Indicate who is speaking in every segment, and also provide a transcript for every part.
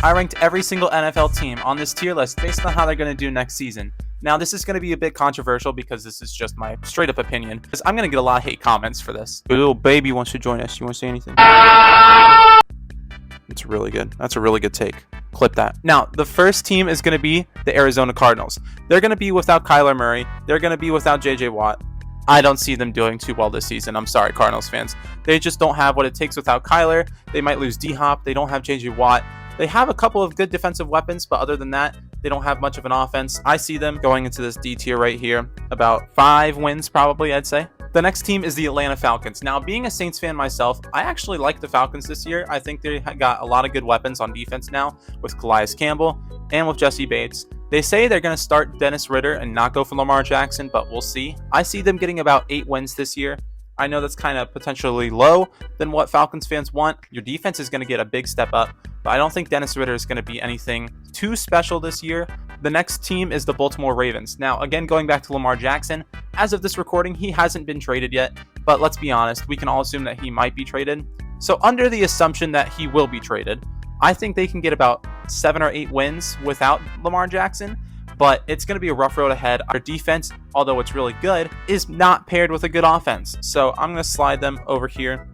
Speaker 1: I ranked every single NFL team on this tier list based on how they're going to do next season. Now, this is going to be a bit controversial because this is just my straight up opinion, because I'm going to get a lot of hate comments for this. A little baby wants to join us. You want to say anything? It's really good. That's a really good take. Clip that. Now, the first team is going to be the Arizona Cardinals. They're going to be without Kyler Murray. They're going to be without J.J. Watt. I don't see them doing too well this season. I'm sorry, Cardinals fans. They just don't have what it takes without Kyler. They might lose D-Hop. They don't have J.J. Watt. They have a couple of good defensive weapons, but other than that, they don't have much of an offense. I see them going into this D tier right here. About 5 wins probably, I'd say. The next team is the Atlanta Falcons. Now, being a Saints fan myself, I actually like the Falcons this year. I think they got a lot of good weapons on defense now with Calais Campbell and with Jesse Bates. They say they're going to start Dennis Ritter and not go for Lamar Jackson, but we'll see. I see them getting about 8 wins this year. I know that's kind of potentially low than what Falcons fans want. Your defense is going to get a big step up, but I don't think Dennis Ritter is going to be anything too special this year. The next team is the Baltimore Ravens. Now, again, going back to Lamar Jackson, as of this recording, he hasn't been traded yet, but let's be honest, we can all assume that he might be traded. So under the assumption that he will be traded, I think they can get about 7 or 8 wins without Lamar Jackson, but it's going to be a rough road ahead. Our defense, although it's really good, is not paired with a good offense. So I'm going to slide them over here,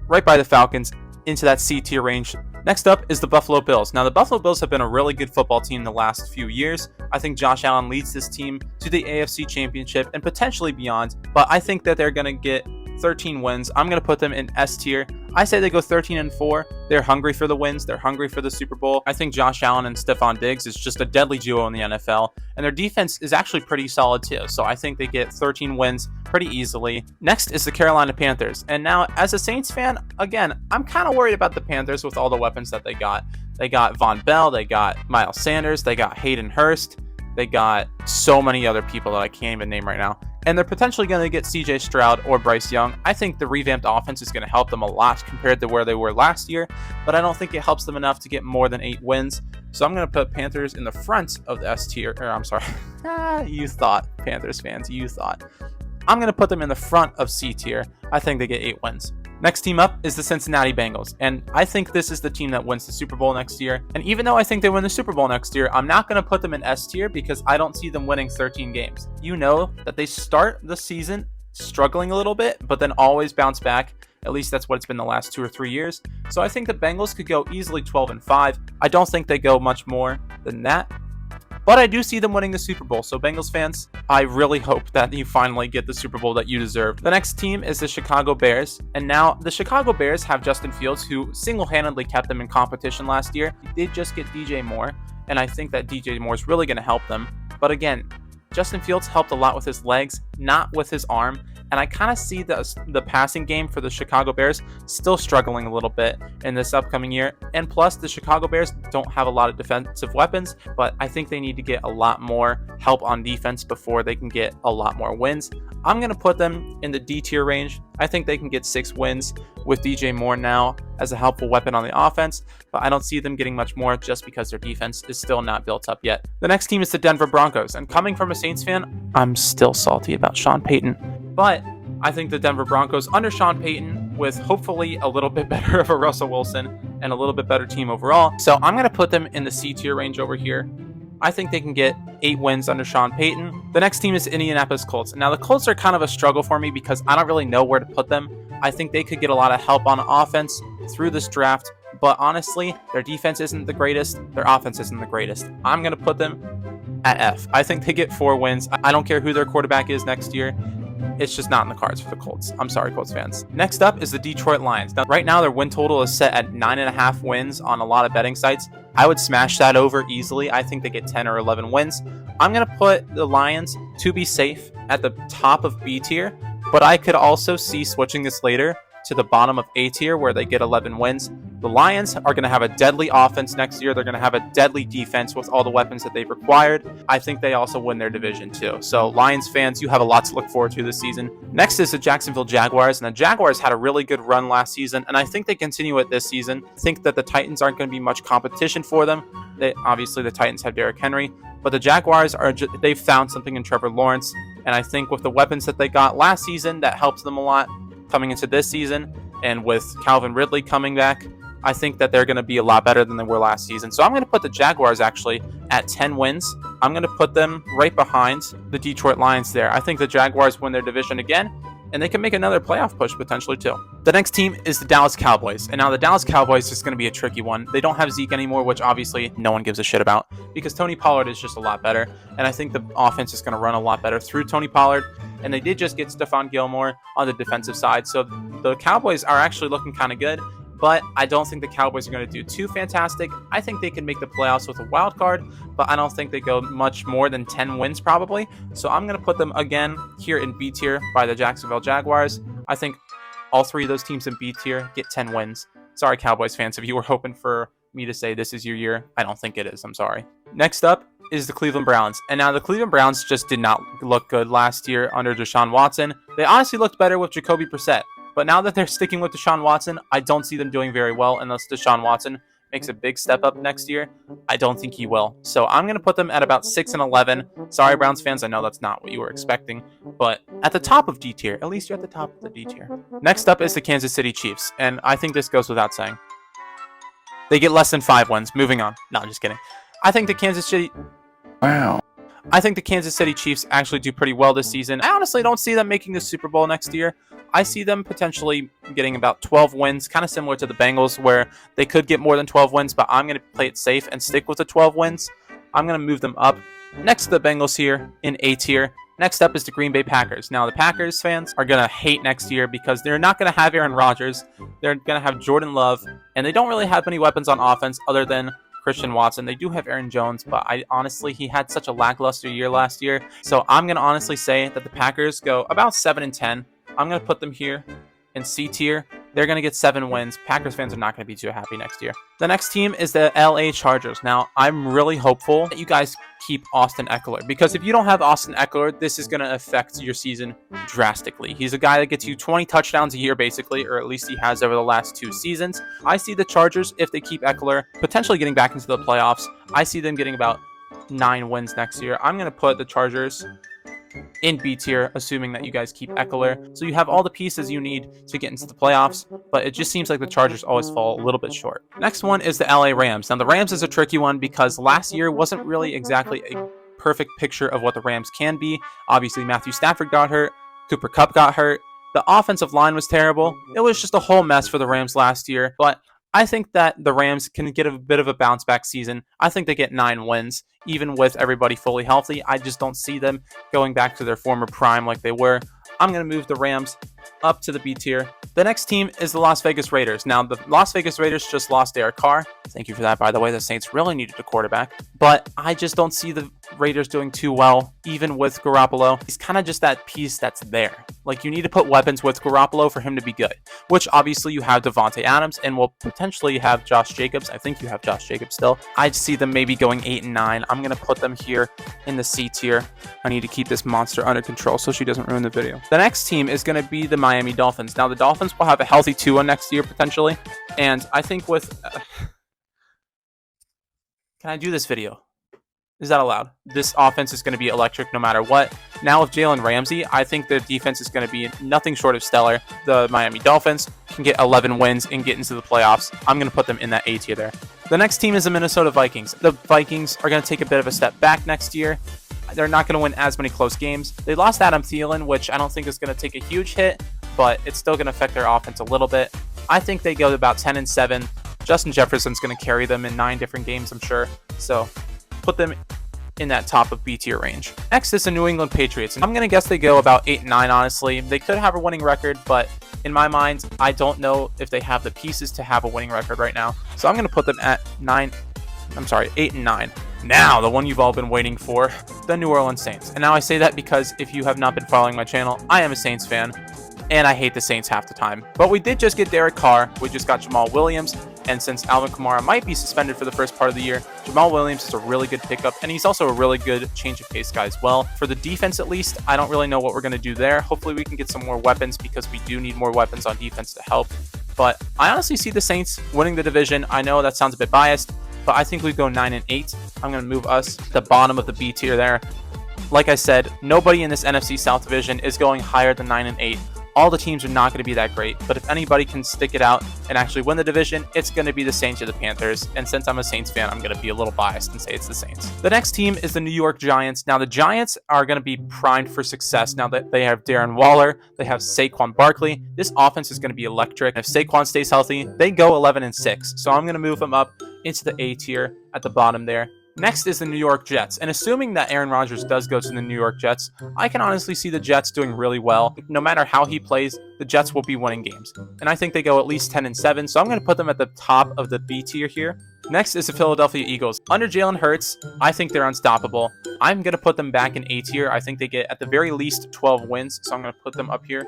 Speaker 1: right by the Falcons, into that C tier range. Next up is the Buffalo Bills. Now, the Buffalo Bills have been a really good football team the last few years. I think Josh Allen leads this team to the AFC Championship and potentially beyond, but I think that they're going to get 13 wins. I'm going to put them in S tier. I say they go 13-4. They're hungry for the wins. They're hungry for the Super Bowl. I think Josh Allen and Stephon Diggs is just a deadly duo in the NFL, and their defense is actually pretty solid too. So I think they get 13 wins pretty easily. Next is the Carolina Panthers. And now, as a Saints fan, again, I'm kind of worried about the Panthers with all the weapons that they got. They got Von Bell. They got Miles Sanders. They got Hayden Hurst. They got so many other people that I can't even name right now. And they're potentially going to get CJ Stroud or Bryce Young. I think the revamped offense is going to help them a lot compared to where they were last year, but I don't think it helps them enough to get more than 8 wins. So I'm going to put Panthers in the front of the S tier. Or I'm sorry. You thought, Panthers fans, you thought. I'm going to put them in the front of C tier. I think they get 8 wins. Next team up is the Cincinnati Bengals, and I think this is the team that wins the Super Bowl next year. And even though I think they win the Super Bowl next year, I'm not going to put them in S tier because I don't see them winning 13 games. You know that they start the season struggling a little bit, but then always bounce back. At least that's what it's been the last 2 or 3 years. So I think the Bengals could go easily 12-5. I don't think they go much more than that. But I do see them winning the Super Bowl. So Bengals fans, I really hope that you finally get the Super Bowl that you deserve. The next team is the Chicago Bears. And now the Chicago Bears have Justin Fields, who single-handedly kept them in competition last year. He did just get DJ Moore, and I think that DJ Moore is really going to help them. But again, Justin Fields helped a lot with his legs, not with his arm. And I kind of see the passing game for the Chicago Bears still struggling a little bit in this upcoming year. And plus, the Chicago Bears don't have a lot of defensive weapons, but I think they need to get a lot more help on defense before they can get a lot more wins. I'm going to put them in the D tier range. I think they can get 6 wins with DJ Moore now as a helpful weapon on the offense, but I don't see them getting much more just because their defense is still not built up yet. The next team is the Denver Broncos, and coming from a Saints fan, I'm still salty about Sean Payton. But I think the Denver Broncos under Sean Payton, with hopefully a little bit better of a Russell Wilson and a little bit better team overall. So I'm going to put them in the C tier range over here. I think they can get 8 wins under Sean Payton. The next team is Indianapolis Colts. Now the Colts are kind of a struggle for me because I don't really know where to put them. I think they could get a lot of help on offense through this draft. But honestly, their defense isn't the greatest. Their offense isn't the greatest. I'm going to put them at F. I think they get 4 wins. I don't care who their quarterback is next year. It's just not in the cards for the Colts. I'm sorry, Colts fans. Next up is the Detroit Lions. Now, right now, their win total is set at 9.5 wins on a lot of betting sites. I would smash that over easily. I think they get 10 or 11 wins. I'm going to put the Lions, to be safe, at the top of B tier, but I could also see switching this later to the bottom of A tier where they get 11 wins. The Lions are going to have a deadly offense next year. They're going to have a deadly defense with all the weapons that they've required. I think they also win their division too. So Lions fans, you have a lot to look forward to this season. Next is the Jacksonville Jaguars, and the Jaguars had a really good run last season, and I think they continue it this season. I think that the Titans aren't going to be much competition for them. Obviously, the Titans have Derrick Henry, but the Jaguars they've found something in Trevor Lawrence, and I think with the weapons that they got last season, that helped them a lot coming into this season, and with Calvin Ridley coming back, I think that they're going to be a lot better than they were last season. So I'm going to put the Jaguars actually at 10 wins. I'm going to put them right behind the Detroit Lions there. I think the Jaguars win their division again, and they can make another playoff push potentially too. The next team is the Dallas Cowboys. And now the Dallas Cowboys is going to be a tricky one. They don't have Zeke anymore, which obviously no one gives a shit about because Tony Pollard is just a lot better. And I think the offense is going to run a lot better through Tony Pollard. And they did just get Stephon Gilmore on the defensive side. So the Cowboys are actually looking kind of good. But I don't think the Cowboys are going to do too fantastic. I think they can make the playoffs with a wild card, but I don't think they go much more than 10 wins probably. So I'm going to put them again here in B tier by the Jacksonville Jaguars. I think all three of those teams in B tier get 10 wins. Sorry, Cowboys fans, if you were hoping for me to say this is your year, I don't think it is. I'm sorry. Next up is the Cleveland Browns. And now the Cleveland Browns just did not look good last year under Deshaun Watson. They honestly looked better with Jacoby Brissett. But now that they're sticking with Deshaun Watson, I don't see them doing very well unless Deshaun Watson makes a big step up next year. I don't think he will. So I'm going to put them at about 6-11. Sorry, Browns fans. I know that's not what you were expecting. But at the top of D tier. At least you're at the top of the D tier. Next up is the Kansas City Chiefs. And I think this goes without saying. They get less than 5 wins. Moving on. No, I'm just kidding. I think the Kansas City...
Speaker 2: Wow.
Speaker 1: I think the Kansas City Chiefs actually do pretty well this season. I honestly don't see them making the Super Bowl next year. I see them potentially getting about 12 wins, kind of similar to the Bengals, where they could get more than 12 wins, but I'm going to play it safe and stick with the 12 wins. I'm going to move them up next to the Bengals here in A tier. Next up is the Green Bay Packers. Now, the Packers fans are going to hate next year because they're not going to have Aaron Rodgers. They're going to have Jordan Love, and they don't really have many weapons on offense other than Christian Watson. They do have Aaron Jones, but he had such a lackluster year last year. So I'm going to honestly say that the Packers go about 7-10. I'm going to put them here in C tier. They're going to get 7 wins. Packers fans are not going to be too happy next year. The next team is the LA Chargers. Now, I'm really hopeful that you guys keep Austin Eckler, because if you don't have Austin Eckler, this is going to affect your season drastically. He's a guy that gets you 20 touchdowns a year, basically, or at least he has over the last 2 seasons. I see the Chargers, if they keep Eckler, potentially getting back into the playoffs. I see them getting about 9 wins next year. I'm going to put the Chargers in B tier, assuming that you guys keep Eckler. So you have all the pieces you need to get into the playoffs, but it just seems like the Chargers always fall a little bit short. Next one is the LA Rams. Now, the Rams is a tricky one because last year wasn't really exactly a perfect picture of what the Rams can be. Obviously, Matthew Stafford got hurt. Cooper Kupp got hurt. The offensive line was terrible. It was just a whole mess for the Rams last year, but I think that the Rams can get a bit of a bounce back season. I think they get 9 wins, even with everybody fully healthy. I just don't see them going back to their former prime like they were. I'm going to move the Rams up to the B tier. The next team is the Las Vegas Raiders. Now, the Las Vegas Raiders just lost Derek Carr. Thank you for that, by the way. The Saints really needed a quarterback. But I just don't see the Raiders doing too well, even with Garoppolo. He's kind of just that piece that's there. Like, you need to put weapons with Garoppolo for him to be good, which obviously you have Devontae Adams and will potentially have Josh Jacobs. I think you have Josh Jacobs still. I'd see them maybe going 8-9. I'm going to put them here in the C tier. I need to keep this monster under control so she doesn't ruin the video. The next team is going to be the Miami Dolphins. Now, the Dolphins will have a healthy Tua next year, potentially. And I think with... Can I do this video? Is that allowed? This offense is going to be electric no matter what. Now with Jalen Ramsey, I think the defense is going to be nothing short of stellar. The Miami Dolphins can get 11 wins and get into the playoffs. I'm going to put them in that A tier there. The next team is the Minnesota Vikings. The Vikings are going to take a bit of a step back next year. They're not going to win as many close games. They lost Adam Thielen, which I don't think is going to take a huge hit, but it's still going to affect their offense a little bit. I think they go to about 10-7. Justin Jefferson's going to carry them in 9 different games, I'm sure. So put them in that top of B tier range. Next is the New England Patriots. And I'm going to guess they go about 8-9, honestly. They could have a winning record, but in my mind, I don't know if they have the pieces to have a winning record right now. So I'm going to put them at 8-9. Now, the one you've all been waiting for, the New Orleans Saints. And now I say that because if you have not been following my channel, I am a Saints fan, and I hate the Saints half the time. But we did just get Derek Carr. We just got Jamal Williams. And since Alvin Kamara might be suspended for the first part of the year, Jamal Williams is a really good pickup, and he's also a really good change of pace guy as well. For the defense, at least, I don't really know what we're going to do there. Hopefully we can get some more weapons because we do need more weapons on defense to help. But I honestly see the Saints winning the division. I know that sounds a bit biased, but I think we go 9-8. I'm going to move us to the bottom of the B tier there. Like I said, nobody in this NFC South division is going higher than 9-8. all the teams are not going to be that great, but if anybody can stick it out and actually win the division, it's going to be the Saints or the Panthers. And since I'm a Saints fan, I'm going to be a little biased and say it's the Saints. The next team is the New York Giants. Now, the Giants are going to be primed for success now that they have Darren Waller, they have Saquon Barkley. This offense is going to be electric. If Saquon stays healthy, they go 11-6. So I'm going to move them up into the A tier at the bottom there. Next is the New York Jets, and assuming that Aaron Rodgers does go to the New York Jets, I can honestly see the Jets doing really well. No matter how he plays, the Jets will be winning games, and I think they go at least 10-7, so I'm going to put them at the top of the B tier here. Next is the Philadelphia Eagles. Under Jalen Hurts, I think they're unstoppable. I'm going to put them back in A tier. I think they get at the very least 12 wins, so I'm going to put them up here.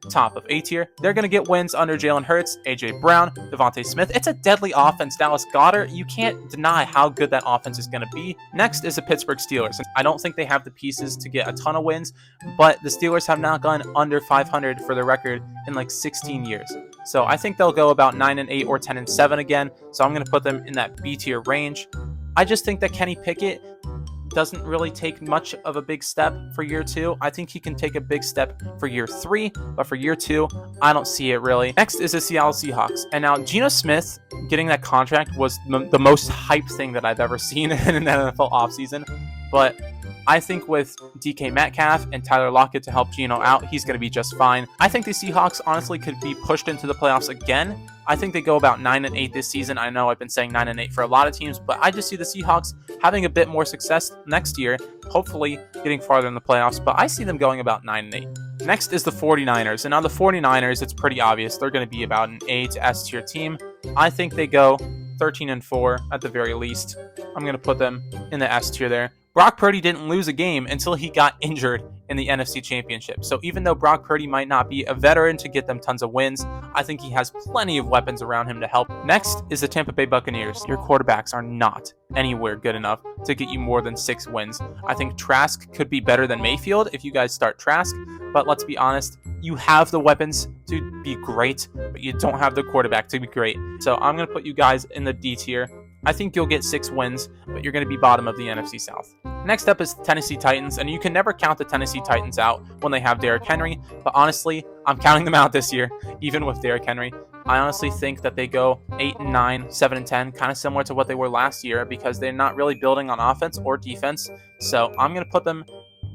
Speaker 1: Top of A tier. They're going to get wins under Jalen Hurts, AJ Brown, Devontae Smith. It's a deadly offense. Dallas Goedert, you can't deny how good that offense is going to be. Next is the Pittsburgh Steelers. I don't think they have the pieces to get a ton of wins, but the Steelers have not gone under 500 for the record in like 16 years. So I think they'll go about 9-8 or 10-7 again. So I'm going to put them in that B tier range. I just think that Kenny Pickett doesn't really take much of a big step for year 2. I think he can take a big step for year 3, but for year 2, I don't see it really. Next is the Seattle Seahawks. And now Geno Smith getting that contract was the most hype thing that I've ever seen in an NFL offseason. But I think with DK Metcalf and Tyler Lockett to help Geno out, he's going to be just fine. I think the Seahawks honestly could be pushed into the playoffs again. I think they go about 9-8 this season. I know I've been saying 9-8 for a lot of teams, but I just see the Seahawks having a bit more success next year, hopefully getting farther in the playoffs, but I see them going about 9-8. Next is the 49ers, and on the 49ers, it's pretty obvious. They're going to be about an A to S tier team. I think they go 13-4 at the very least. I'm going to put them in the S tier there. Brock Purdy didn't lose a game until he got injured in the NFC Championship. So even though Brock Purdy might not be a veteran to get them tons of wins, I think he has plenty of weapons around him to help. Next is the Tampa Bay Buccaneers. Your quarterbacks are not anywhere good enough to get you more than 6 wins. I think Trask could be better than Mayfield if you guys start Trask, but let's be honest, you have the weapons to be great, but you don't have the quarterback to be great. So I'm going to put you guys in the D tier. I think you'll get 6 wins, but you're going to be bottom of the NFC South. Next up is Tennessee Titans, and you can never count the Tennessee Titans out when they have Derrick Henry, but honestly, I'm counting them out this year, even with Derrick Henry. I honestly think that they go 8-9, 7-10, kind of similar to what they were last year because they're not really building on offense or defense. So I'm going to put them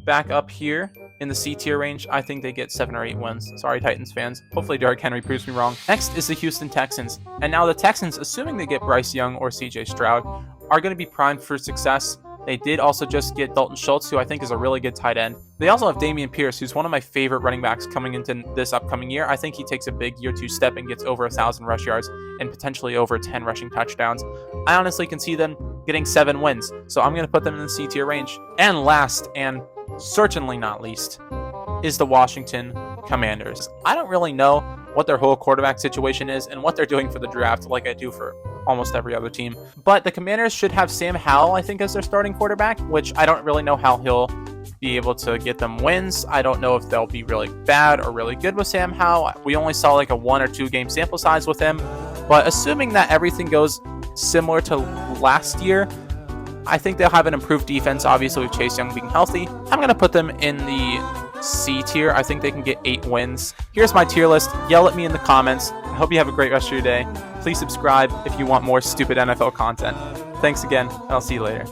Speaker 1: back up here in the C tier range. I think they get 7 or 8 wins. Sorry, Titans fans. Hopefully Derrick Henry proves me wrong. Next is the Houston Texans. And now the Texans, assuming they get Bryce Young or CJ Stroud, are going to be primed for success. They did also just get Dalton Schultz, who I think is a really good tight end. They also have Dameon Pierce, who's one of my favorite running backs coming into this upcoming year. I think he takes a big year 2 step and gets over 1,000 rush yards and potentially over 10 rushing touchdowns. I honestly can see them getting 7 wins. So I'm going to put them in the C tier range. And last, and certainly not least, is the Washington Commanders. I don't really know what their whole quarterback situation is and what they're doing for the draft like I do for almost every other team. But the Commanders should have Sam Howell, I think, as their starting quarterback, which I don't really know how he'll be able to get them wins. I don't know if they'll be really bad or really good with Sam Howell. We only saw like a 1 or 2 game sample size with him. But assuming that everything goes similar to last year, I think they'll have an improved defense, obviously with Chase Young being healthy. I'm going to put them in the C tier. I think they can get 8 wins. Here's my tier list. Yell at me in the comments. I hope you have a great rest of your day. Please subscribe if you want more stupid NFL content. Thanks again, and I'll see you later.